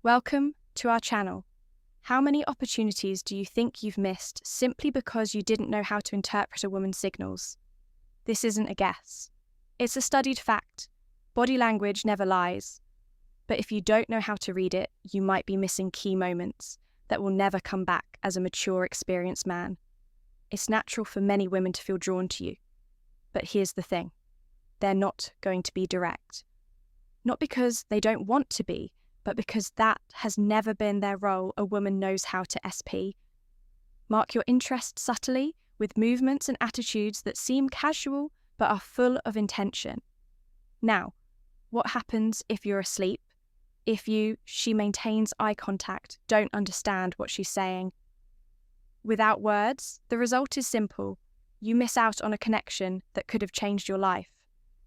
Welcome to our channel. How many opportunities do you think you've missed simply because you didn't know how to interpret a woman's signals? This isn't a guess. It's a studied fact. Body language never lies. But if you don't know how to read it, you might be missing key moments that will never come back as a mature, experienced man. It's natural for many women to feel drawn to you. But here's the thing. They're not going to be direct. Not because they don't want to be, but because that has never been their role. A woman knows how to SP. Mark your interest subtly with movements and attitudes that seem casual but are full of intention. Now, what happens if you're asleep? If she maintains eye contact, don't understand what she's saying? Without words, the result is simple. You miss out on a connection that could have changed your life.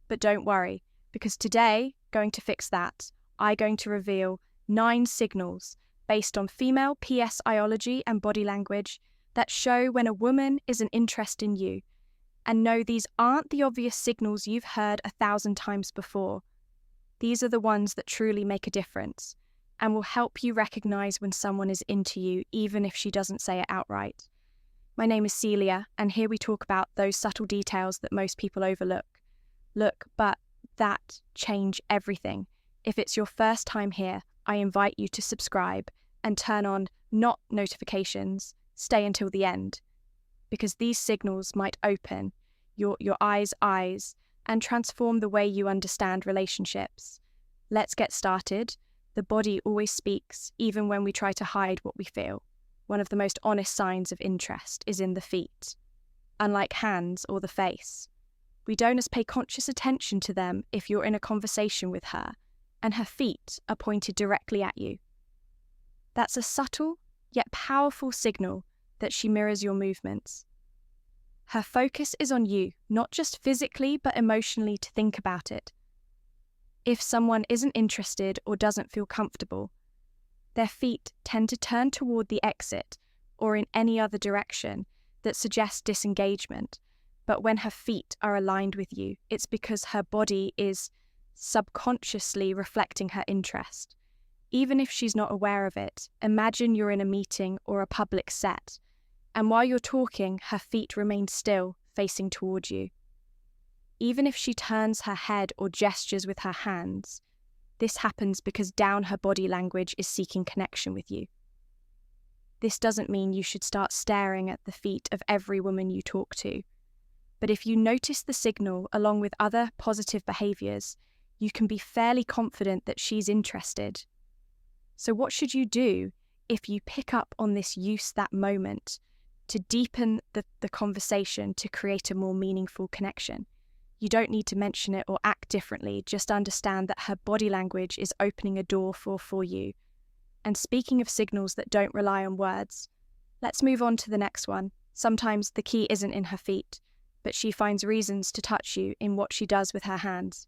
But don't worry, because today, going to fix that. I'm going to reveal 9 signals based on female PSIology and body language that show when a woman is an interest in you. And no, these aren't the obvious signals you've heard 1,000 times before. These are the ones that truly make a difference and will help you recognize when someone is into you, even if she doesn't say it outright. My name is Celia, and here we talk about those subtle details that most people overlook. But that change everything. If it's your first time here, I invite you to subscribe and turn on not notifications. Stay until the end, because these signals might open your eyes and transform the way you understand relationships. Let's get started. The body always speaks, even when we try to hide what we feel. One of the most honest signs of interest is in the feet. Unlike hands or the face, we don't pay conscious attention to them if you're in a conversation with her, and her feet are pointed directly at you. That's a subtle yet powerful signal that she mirrors your movements. Her focus is on you, not just physically but emotionally, to think about it. If someone isn't interested or doesn't feel comfortable, their feet tend to turn toward the exit or in any other direction that suggests disengagement. But when her feet are aligned with you, it's because her body is subconsciously reflecting her interest. Even if she's not aware of it, imagine you're in a meeting or a public set, and while you're talking, her feet remain still, facing toward you. Even if she turns her head or gestures with her hands, this happens because down her body language is seeking connection with you. This doesn't mean you should start staring at the feet of every woman you talk to, but if you notice the signal along with other positive behaviors, you can be fairly confident that she's interested. So what should you do if you pick up on this? Use that moment to deepen the conversation to create a more meaningful connection. You don't need to mention it or act differently, just understand that her body language is opening a door for you. And speaking of signals that don't rely on words, let's move on to the next one. Sometimes the key isn't in her feet, but she finds reasons to touch you in what she does with her hands.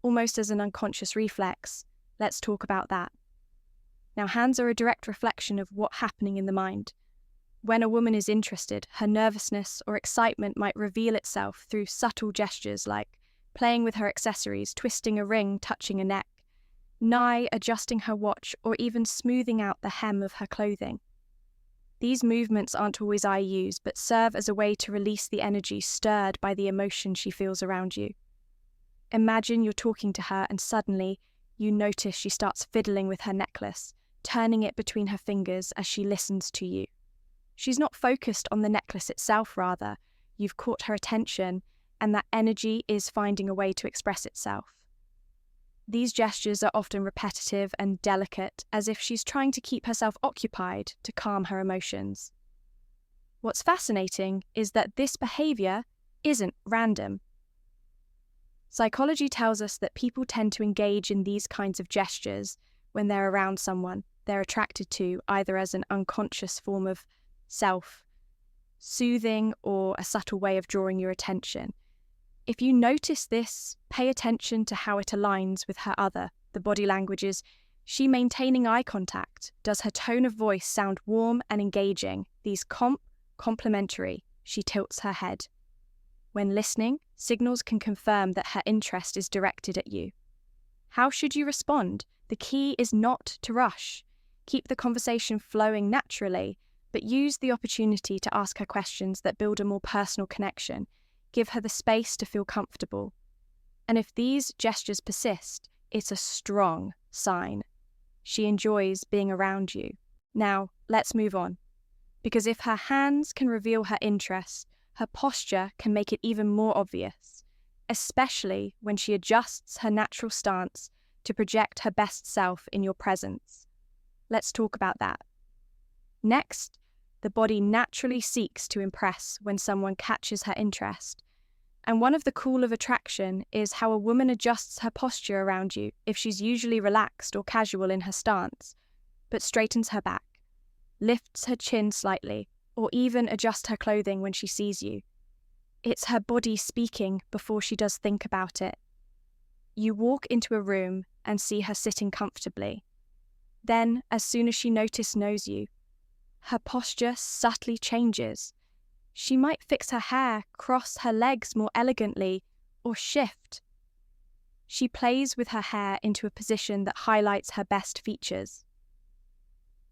Almost as an unconscious reflex. Let's talk about that. Now, hands are a direct reflection of what's happening in the mind. When a woman is interested, her nervousness or excitement might reveal itself through subtle gestures like playing with her accessories, twisting a ring, touching a neck, adjusting her watch, or even smoothing out the hem of her clothing. These movements aren't always IUs, but serve as a way to release the energy stirred by the emotion she feels around you. Imagine you're talking to her and suddenly you notice she starts fiddling with her necklace, turning it between her fingers as she listens to you. She's not focused on the necklace itself, rather, you've caught her attention, and that energy is finding a way to express itself. These gestures are often repetitive and delicate, as if she's trying to keep herself occupied to calm her emotions. What's fascinating is that this behavior isn't random. Psychology tells us that people tend to engage in these kinds of gestures when they're around someone they're attracted to, either as an unconscious form of self-soothing or a subtle way of drawing your attention. If you notice this, pay attention to how it aligns with the body languages. She maintaining eye contact? Does her tone of voice sound warm and engaging? These complementary. She tilts her head. When listening, signals can confirm that her interest is directed at you. How should you respond? The key is not to rush. Keep the conversation flowing naturally, but use the opportunity to ask her questions that build a more personal connection. Give her the space to feel comfortable. And if these gestures persist, it's a strong sign. She enjoys being around you. Now, let's move on. Because if her hands can reveal her interest, her posture can make it even more obvious, especially when she adjusts her natural stance to project her best self in your presence. Let's talk about that. Next, the body naturally seeks to impress when someone catches her interest. And one of the cool of attraction is how a woman adjusts her posture around you if she's usually relaxed or casual in her stance, but straightens her back, lifts her chin slightly, or even adjusts her clothing when she sees you. It's her body speaking before she does think about it. You walk into a room and see her sitting comfortably. Then, as soon as she knows you, her posture subtly changes. She might fix her hair, cross her legs more elegantly, or shift. She plays with her hair into a position that highlights her best features.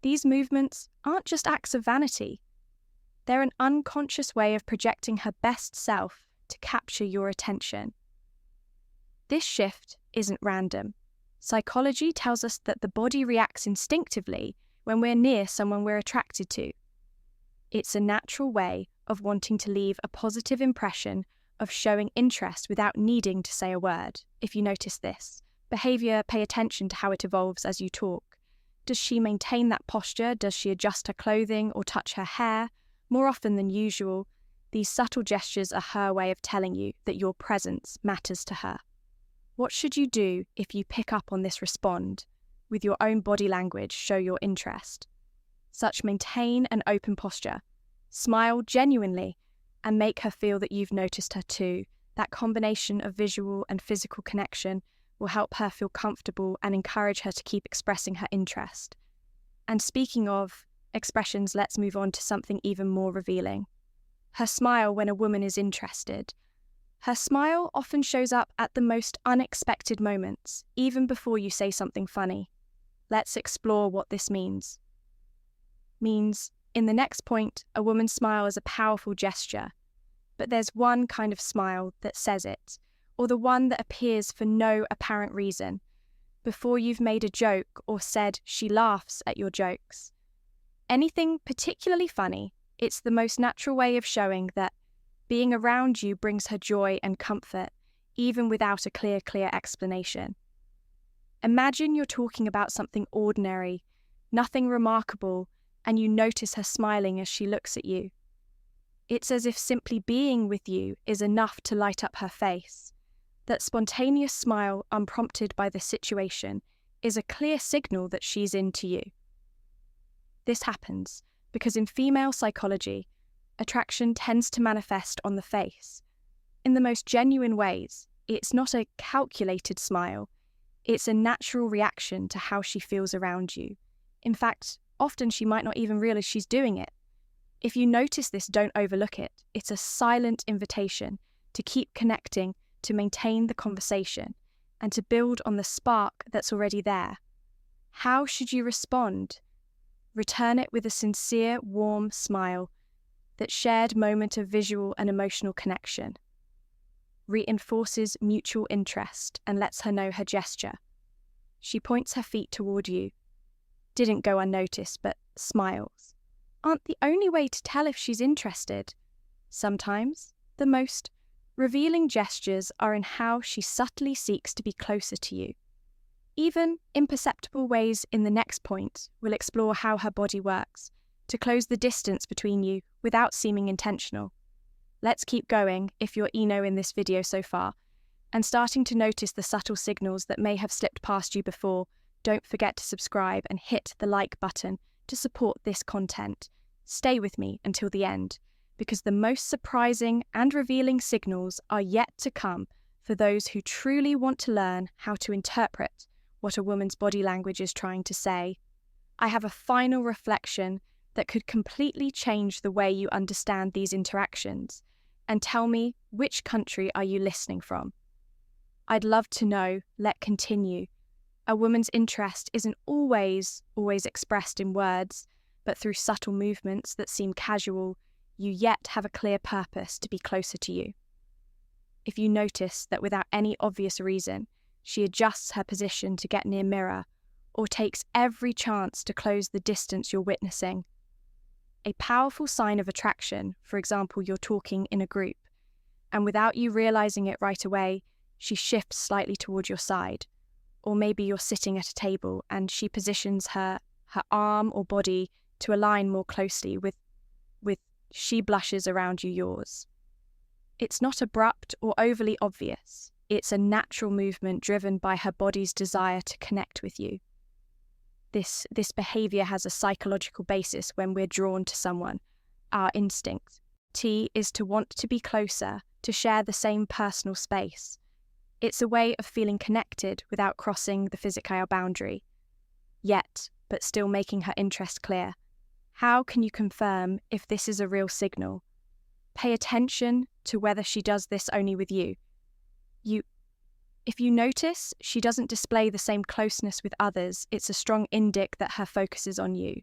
These movements aren't just acts of vanity. They're an unconscious way of projecting her best self to capture your attention. This shift isn't random. Psychology tells us that the body reacts instinctively when we're near someone we're attracted to. It's a natural way of wanting to leave a positive impression, of showing interest without needing to say a word. If you notice this behavior, pay attention to how it evolves as you talk. Does she maintain that posture? Does she adjust her clothing or touch her hair? More often than usual, these subtle gestures are her way of telling you that your presence matters to her. What should you do if you pick up on this? Respond with your own body language, show your interest. Maintain an open posture. Smile genuinely and make her feel that you've noticed her too. That combination of visual and physical connection will help her feel comfortable and encourage her to keep expressing her interest. And speaking of expressions, let's move on to something even more revealing. Her smile when a woman is interested. Her smile often shows up at the most unexpected moments, even before you say something funny. Let's explore what this means. In the next point, a woman's smile is a powerful gesture, but there's one kind of smile that says it, or the one that appears for no apparent reason, before you've made a joke or said she laughs at your jokes. Anything particularly funny, it's the most natural way of showing that being around you brings her joy and comfort, even without a clear explanation. Imagine you're talking about something ordinary, nothing remarkable, and you notice her smiling as she looks at you. It's as if simply being with you is enough to light up her face. That spontaneous smile, unprompted by the situation, is a clear signal that she's into you. This happens because in female psychology, attraction tends to manifest on the face. In the most genuine ways, it's not a calculated smile. It's a natural reaction to how she feels around you. In fact, often she might not even realize she's doing it. If you notice this, don't overlook it. It's a silent invitation to keep connecting, to maintain the conversation, and to build on the spark that's already there. How should you respond? Return it with a sincere, warm smile, that shared moment of visual and emotional connection. Reinforces mutual interest and lets her know her gesture. She points her feet toward you. Didn't go unnoticed, but smiles aren't the only way to tell if she's interested. Sometimes, the most revealing gestures are in how she subtly seeks to be closer to you. Even imperceptible ways in the next point will explore how her body works to close the distance between you without seeming intentional. Let's keep going if you're Eno in this video so far, and starting to notice the subtle signals that may have slipped past you before. Don't forget to subscribe and hit the like button to support this content. Stay with me until the end, because the most surprising and revealing signals are yet to come for those who truly want to learn how to interpret what a woman's body language is trying to say. I have a final reflection that could completely change the way you understand these interactions, and tell me, which country are you listening from? I'd love to know. Let's continue. A woman's interest isn't always expressed in words, but through subtle movements that seem casual, you yet have a clear purpose to be closer to you. If you notice that without any obvious reason, she adjusts her position to get near mirror, or takes every chance to close the distance you're witnessing. A powerful sign of attraction, for example, you're talking in a group, and without you realizing it right away, she shifts slightly toward your side. Or maybe you're sitting at a table and she positions her arm or body to align more closely with she blushes around you yours. It's not abrupt or overly obvious. It's a natural movement driven by her body's desire to connect with you. This behavior has a psychological basis when we're drawn to someone. Our instinct is to want to be closer, to share the same personal space. It's a way of feeling connected without crossing the physical boundary, yet, but still making her interest clear. How can you confirm if this is a real signal? Pay attention to whether she does this only with you. If you notice she doesn't display the same closeness with others, it's a strong indic that her focus is on you.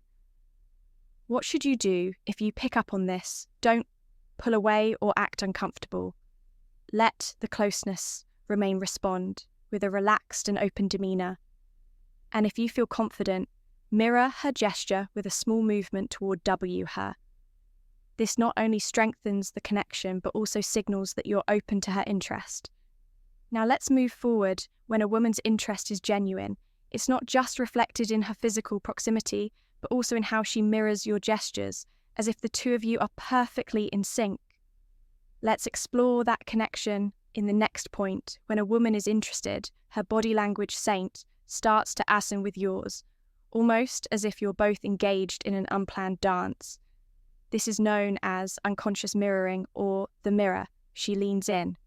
What should you do if you pick up on this? Don't pull away or act uncomfortable. Let the closeness respond with a relaxed and open demeanor. And if you feel confident, mirror her gesture with a small movement toward W her. This not only strengthens the connection, but also signals that you're open to her interest. Now let's move forward when a woman's interest is genuine. It's not just reflected in her physical proximity, but also in how she mirrors your gestures, as if the two of you are perfectly in sync. Let's explore that connection in the next point. When a woman is interested, her body language starts to align with yours, almost as if you're both engaged in an unplanned dance. This is known as unconscious mirroring or the mirror. She leans in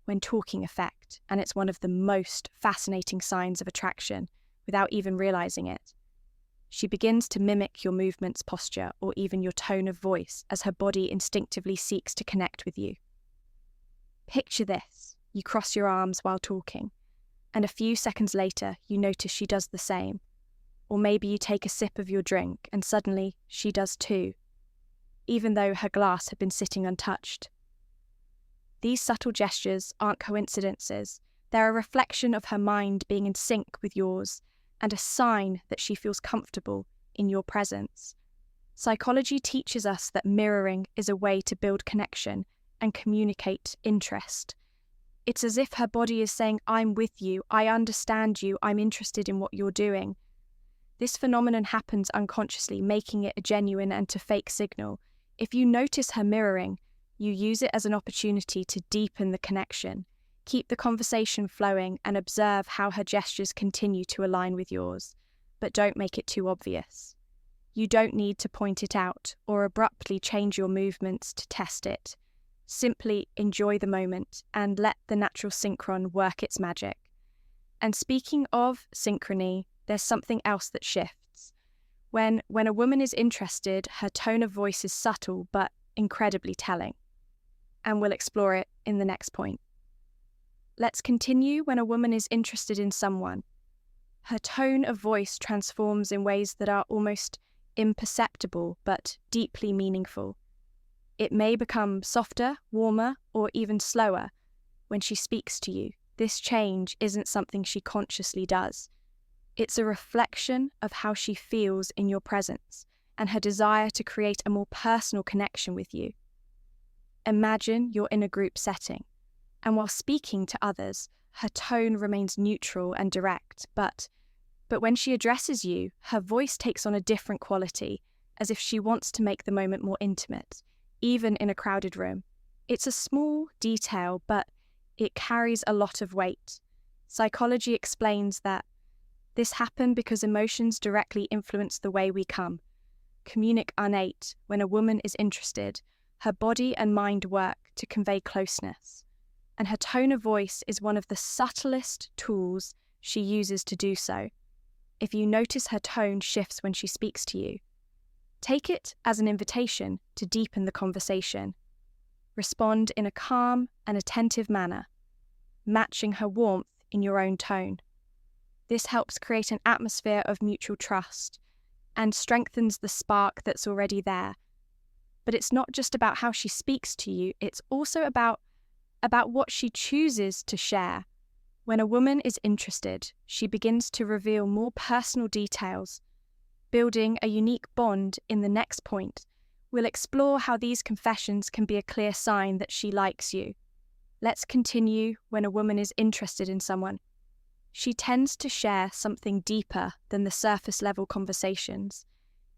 when talking effect, and it's one of the most fascinating signs of attraction without even realizing it. She begins to mimic your movements, posture, or even your tone of voice as her body instinctively seeks to connect with you. Picture this. You cross your arms while talking, and a few seconds later you notice she does the same. Or maybe you take a sip of your drink and suddenly she does too, even though her glass had been sitting untouched. These subtle gestures aren't coincidences. They're a reflection of her mind being in sync with yours and a sign that she feels comfortable in your presence. Psychology teaches us that mirroring is a way to build connection and communicate interest. It's as if her body is saying, I'm with you, I understand you, I'm interested in what you're doing. This phenomenon happens unconsciously, making it a genuine and to fake signal. If you notice her mirroring, you use it as an opportunity to deepen the connection. Keep the conversation flowing and observe how her gestures continue to align with yours, but don't make it too obvious. You don't need to point it out or abruptly change your movements to test it. Simply enjoy the moment and let the natural synchron work its magic. And speaking of synchrony, there's something else that shifts. When a woman is interested, her tone of voice is subtle but incredibly telling. And we'll explore it in the next point. Let's continue when a woman is interested in someone. Her tone of voice transforms in ways that are almost imperceptible but deeply meaningful. It may become softer, warmer, or even slower when she speaks to you. This change isn't something she consciously does. It's a reflection of how she feels in your presence and her desire to create a more personal connection with you. Imagine you're in a group setting, and while speaking to others, her tone remains neutral and direct, but when she addresses you, her voice takes on a different quality, as if she wants to make the moment more intimate, even in a crowded room. It's a small detail, but it carries a lot of weight. Psychology explains that this happened because emotions directly influence the way we communicate innate. When a woman is interested, her body and mind work to convey closeness, and her tone of voice is one of the subtlest tools she uses to do so. If you notice her tone shifts when she speaks to you, take it as an invitation to deepen the conversation. Respond in a calm and attentive manner, matching her warmth in your own tone. This helps create an atmosphere of mutual trust and strengthens the spark that's already there. But it's not just about how she speaks to you, it's also about what she chooses to share. When a woman is interested, she begins to reveal more personal details, building a unique bond. In the next point, we'll explore how these confessions can be a clear sign that she likes you. Let's continue. When a woman is interested in someone, she tends to share something deeper than the surface level conversations.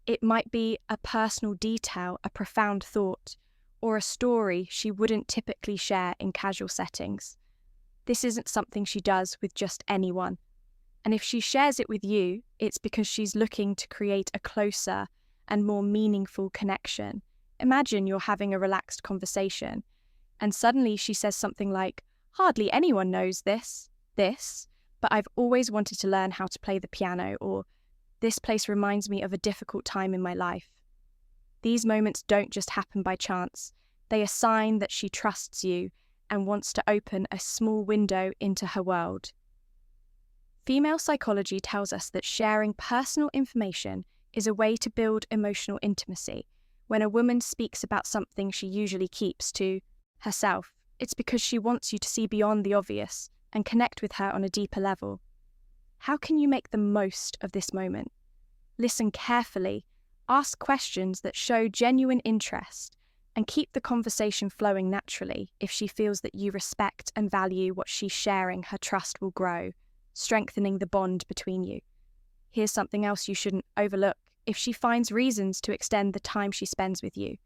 It might be a personal detail, a profound thought, or a story she wouldn't typically share in casual settings. This isn't something she does with just anyone. And if she shares it with you, it's because she's looking to create a closer and more meaningful connection. Imagine you're having a relaxed conversation, and suddenly she says something like, "Hardly anyone knows this, but I've always wanted to learn how to play the piano," or "This place reminds me of a difficult time in my life." These moments don't just happen by chance. They are a sign that she trusts you and wants to open a small window into her world. Female psychology tells us that sharing personal information is a way to build emotional intimacy. When a woman speaks about something she usually keeps to herself, it's because she wants you to see beyond the obvious and connect with her on a deeper level. How can you make the most of this moment? Listen carefully, ask questions that show genuine interest, and keep the conversation flowing naturally. If she feels that you respect and value what she's sharing, her trust will grow, strengthening the bond between you. Here's something else you shouldn't overlook. If she finds reasons to extend the time she spends with you,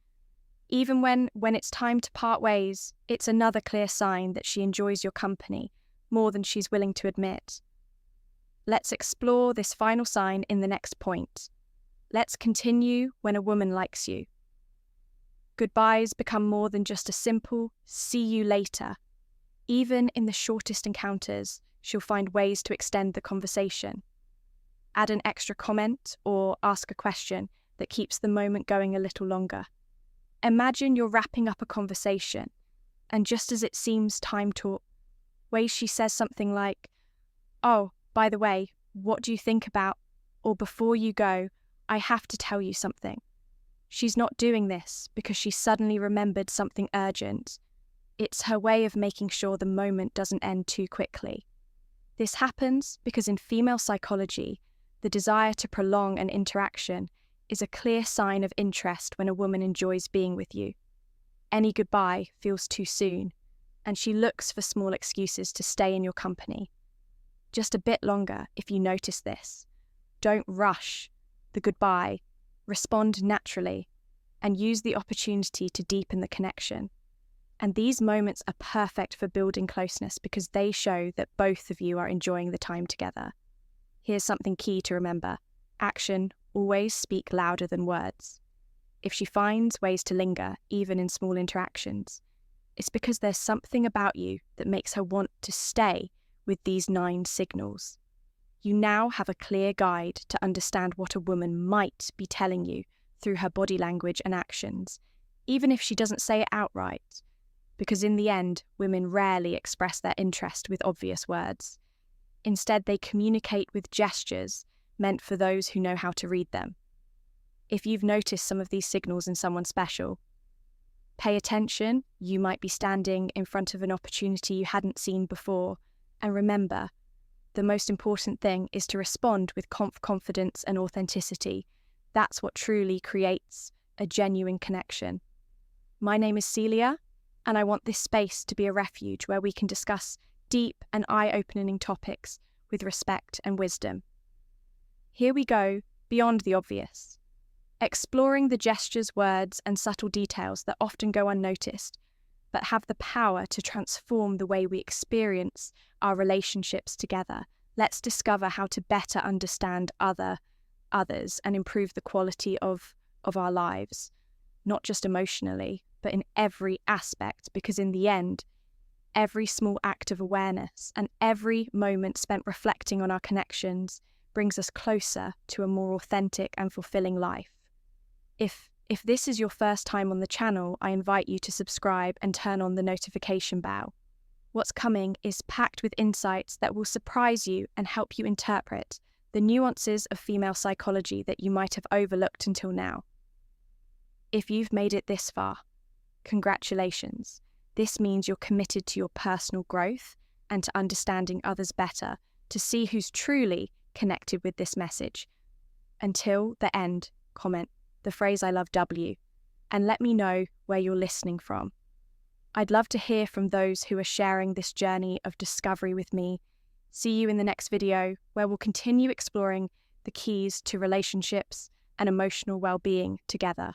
even when it's time to part ways, it's another clear sign that she enjoys your company more than she's willing to admit. Let's explore this final sign in the next point. Let's continue. When a woman likes you, goodbyes become more than just a simple "see you later." Even in the shortest encounters, she'll find ways to extend the conversation. Add an extra comment or ask a question that keeps the moment going a little longer. Imagine you're wrapping up a conversation, and just as it seems time to ways she says something like, "Oh, by the way, what do you think about," or "Before you go, I have to tell you something." She's not doing this because she suddenly remembered something urgent. It's her way of making sure the moment doesn't end too quickly. This happens because in female psychology, the desire to prolong an interaction is a clear sign of interest when a woman enjoys being with you. Any goodbye feels too soon, and she looks for small excuses to stay in your company. Just a bit longer if you notice this. Don't rush the goodbye. Respond naturally and use the opportunity to deepen the connection. And these moments are perfect for building closeness because they show that both of you are enjoying the time together. Here's something key to remember. Action always speaks louder than words. If she finds ways to linger, even in small interactions, it's because there's something about you that makes her want to stay with these 9 signals. You now have a clear guide to understand what a woman might be telling you through her body language and actions, even if she doesn't say it outright. Because in the end, women rarely express their interest with obvious words. Instead, they communicate with gestures meant for those who know how to read them. If you've noticed some of these signals in someone special, pay attention. You might be standing in front of an opportunity you hadn't seen before. And remember, the most important thing is to respond with confidence and authenticity. That's what truly creates a genuine connection. My name is Celia, and I want this space to be a refuge where we can discuss deep and eye-opening topics with respect and wisdom. Here we go, beyond the obvious, exploring the gestures, words, and subtle details that often go unnoticed, but have the power to transform the way we experience our relationships together. Let's discover how to better understand others and improve the quality of our lives, not just emotionally, but in every aspect, because in the end, every small act of awareness and every moment spent reflecting on our connections brings us closer to a more authentic and fulfilling life. If this is your first time on the channel, I invite you to subscribe and turn on the notification bell. What's coming is packed with insights that will surprise you and help you interpret the nuances of female psychology that you might have overlooked until now. If you've made it this far, congratulations. This means you're committed to your personal growth and to understanding others better, to see who's truly connected with this message. Until the end, comment the phrase "I love W" and let me know where you're listening from. I'd love to hear from those who are sharing this journey of discovery with me. See you in the next video, where we'll continue exploring the keys to relationships and emotional well-being together.